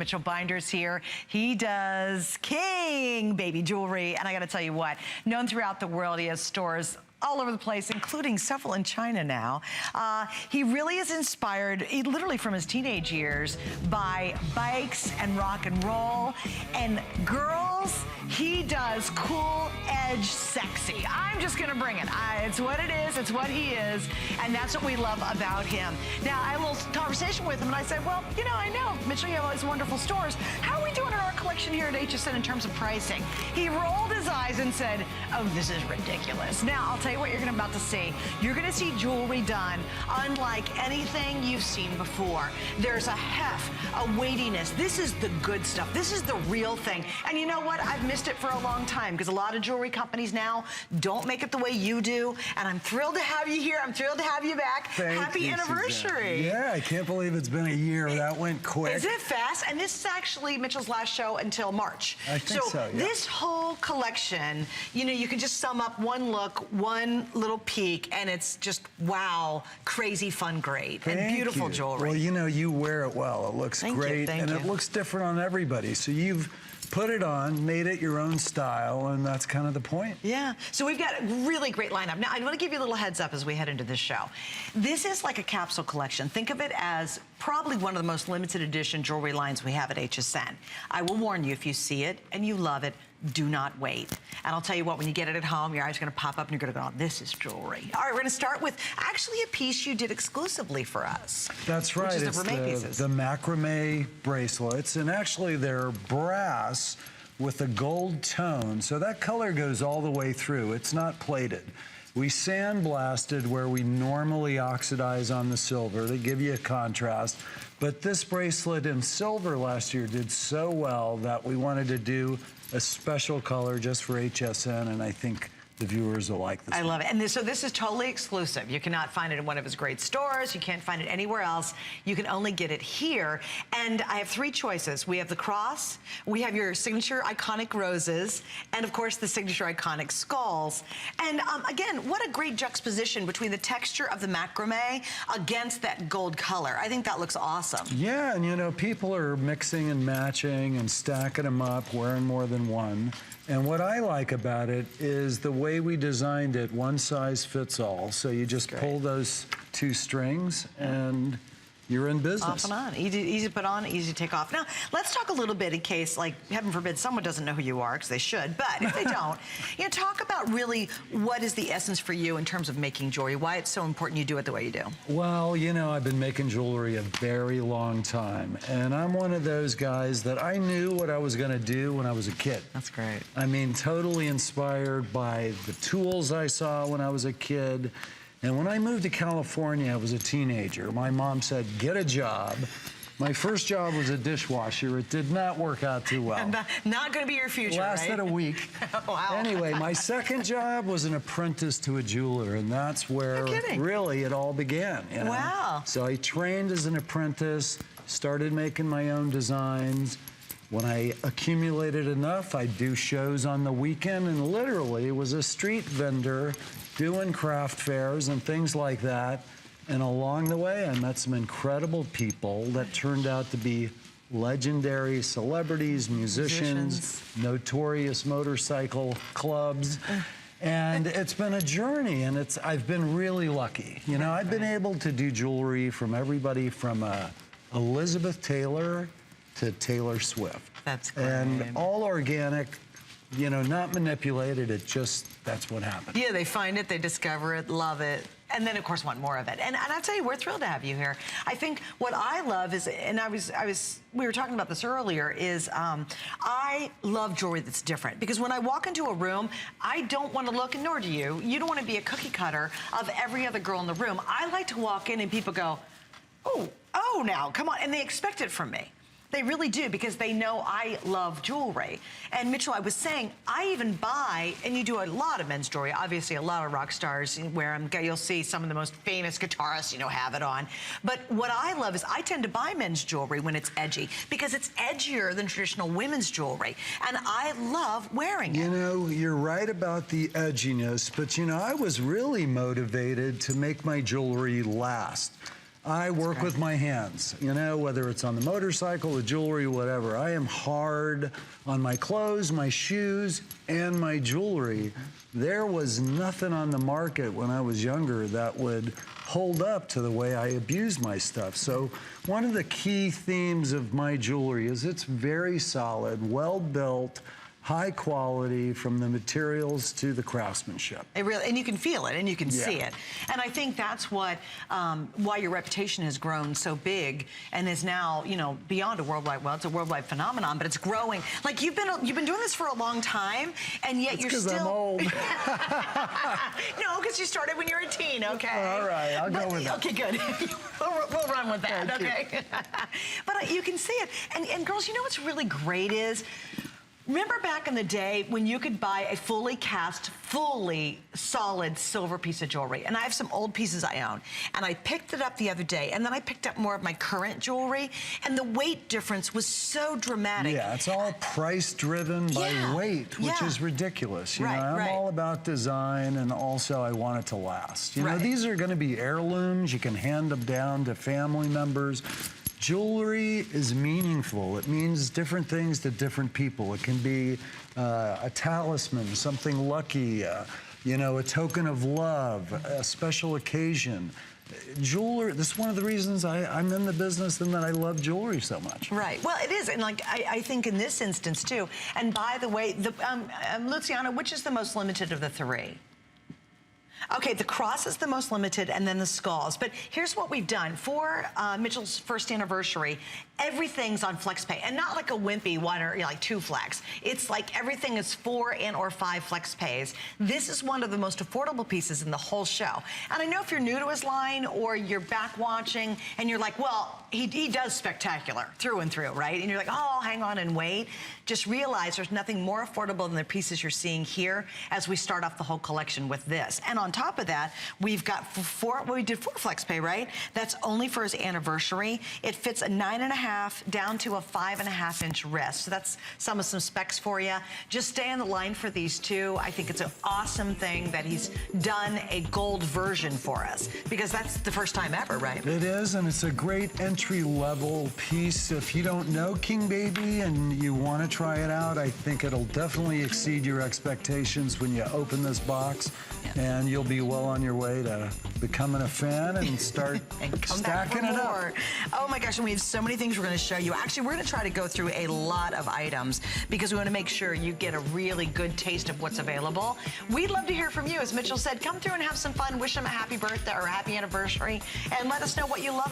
Mitchell Binder's here. He does king baby jewelry, and I gotta tell you what, known throughout the world, he has stores all over the place, including several in China now. He really is inspired, literally from his teenage years, by bikes and rock and roll. And girls, he does cool, edge, sexy. I'm just gonna bring it. It's what it is, it's what he is, and that's what we love about him. Now, I had a little conversation with him, and I said, well, you know, I know, Mitchell, you have all these wonderful stores. How are we doing in our collection here at HSN in terms of pricing? He rolled his eyes and said, oh, this is ridiculous. Now, I'll tell you what you're about to see. You're gonna see jewelry done unlike anything you've seen before. There's a heft, a weightiness. This is the good stuff. This is the real thing. And you know what? I've missed it for a long time because a lot of jewelry companies now don't make it the way you do. And I'm thrilled to have you here. I'm thrilled to have you back. Happy anniversary. Yeah, I can't believe it's been a year. That went quick. Is it fast? And this is actually Mitchell's last show until March. I think so, yeah. This whole collection, you know, you can just sum up one look, one little peek, and it's just, wow, crazy fun, great, and beautiful jewelry. Well, you know, you wear it well. It looks great, and it looks different on everybody. So you've put it on, made it your own style, and that's kind of the point. Yeah, so we've got a really great lineup. Now, I want to give you a little heads up as we head into this show. This is like a capsule collection. Think of it as probably one of the most limited edition jewelry lines we have at HSN. I will warn you, if you see it and you love it, do not wait. And I'll tell you what, when you get it at home, your eyes are gonna pop up and you're gonna go, oh, this is jewelry. All right, we're gonna start with actually a piece you did exclusively for us. That's right, which is it's the macrame bracelets, and actually they're brass with a gold tone, so that color goes all the way through. It's not plated. We sandblasted where we normally oxidize on the silver to give you a contrast. But this bracelet in silver last year did so well that we wanted to do a special color just for HSN, and I think the viewers will like this. I love it. And so this is totally exclusive. You cannot find it in one of his great stores. You can't find it anywhere else. You can only get it here. And I have three choices. We have the cross, we have your signature iconic roses, and of course the signature iconic skulls. And again, what a great juxtaposition between the texture of the macrame against that gold color. I think that looks awesome. Yeah, and you know, people are mixing and matching and stacking them up, wearing more than one. And what I like about it is the way we designed it, one size fits all. So you just pull those two strings and you're in business. Off and on. Easy to put on, easy to take off. Now, let's talk a little bit in case, like, heaven forbid, someone doesn't know who you are, because they should, but if they don't, you know, talk about really what is the essence for you in terms of making jewelry, why it's so important you do it the way you do. Well, you know, I've been making jewelry a very long time, and I'm one of those guys that I knew what I was going to do when I was a kid. That's great. I mean, totally inspired by the tools I saw when I was a kid. And when I moved to California, I was a teenager. My mom said, get a job. My first job was a dishwasher. It did not work out too well. Not going to be your future, Lasted a week. Wow. Anyway, my second job was an apprentice to a jeweler, and that's where really it all began. You know? Wow. So I trained as an apprentice, started making my own designs. When I accumulated enough, I'd do shows on the weekend, and literally was a street vendor doing craft fairs and things like that. And along the way, I met some incredible people that turned out to be legendary celebrities, musicians, notorious motorcycle clubs. And it's been a journey, and I've been really lucky. You know, I've been able to do jewelry from everybody from Elizabeth Taylor to Taylor Swift. That's great. And all organic, you know, not manipulated. That's what happened. Yeah, they find it, they discover it, love it, and then of course want more of it. And I'll tell you, we're thrilled to have you here. I think what I love is, and we were talking about this earlier, is I love jewelry that's different. Because when I walk into a room, I don't want to look, and nor do you. You don't want to be a cookie cutter of every other girl in the room. I like to walk in and people go, oh, now, come on, and they expect it from me. They really do, because they know I love jewelry. And Mitchell, I was saying, I even buy, and you do a lot of men's jewelry, obviously a lot of rock stars wear them. You'll see some of the most famous guitarists, you know, have it on. But what I love is I tend to buy men's jewelry when it's edgy, because it's edgier than traditional women's jewelry. And I love wearing it. You know, you're right about the edginess, but you know, I was really motivated to make my jewelry last. I work with my hands, you know, whether it's on the motorcycle, the jewelry, whatever. I am hard on my clothes, my shoes, and my jewelry. There was nothing on the market when I was younger that would hold up to the way I abuse my stuff. So one of the key themes of my jewelry is it's very solid, well built, high quality from the materials to the craftsmanship. It really, and you can feel it and you can see it. And I think that's what, why your reputation has grown so big and is now, you know, beyond a worldwide, well, it's a worldwide phenomenon, but it's growing. Like you've been doing this for a long time and yet you're still. I'm old. No, because you started when you were a teen, okay? All right, I'll go with that. Okay, good. we'll run with that, Thank okay? But you can see it. And girls, you know what's really great is, remember back in the day when you could buy a fully cast, fully solid silver piece of jewelry? And I have some old pieces I own. And I picked it up the other day, and then I picked up more of my current jewelry, and the weight difference was so dramatic. Yeah, it's all price driven by weight, which is ridiculous. You know, I'm all about design, and also I want it to last. You know, these are going to be heirlooms. You can hand them down to family members. Jewelry is meaningful. It means different things to different people. It can be a talisman, something lucky, you know, a token of love, a special occasion. Jewelry, this is one of the reasons I'm in the business and that I love jewelry so much. Right. Well, it is. And like, I think in this instance too, and by the way, Luciana, which is the most limited of the three? Okay, the cross is the most limited, and then the skulls. But here's what we've done. For Mitchell's first anniversary, everything's on FlexPay, and not like a wimpy one or like 2 flex. It's like everything is 4 and or 5 FlexPays. This is one of the most affordable pieces in the whole show. And I know if you're new to his line or you're back watching and you're like, well, he does spectacular through and through, right? And you're like, oh, I'll hang on and wait. Just realize there's nothing more affordable than the pieces you're seeing here as we start off the whole collection with this. And on top of that, we've got we did 4 FlexPay, right? That's only for his anniversary. It fits a 9.5 down to a 5.5 inch wrist. So that's some specs for you. Just stay on the line for these two. I think it's an awesome thing that he's done a gold version for us, because that's the first time ever, right? It is, and it's a great entry-level piece. If you don't know King Baby and you want to try it out, I think it'll definitely exceed your expectations when you open this box, and you'll be well on your way to becoming a fan and start stacking it up. Oh my gosh, and we have so many things we're going to show you. Actually, we're going to try to go through a lot of items because we want to make sure you get a really good taste of what's available. We'd love to hear from you. As Mitchell said, come through and have some fun. Wish him a happy birthday or a happy anniversary, and let us know what you love.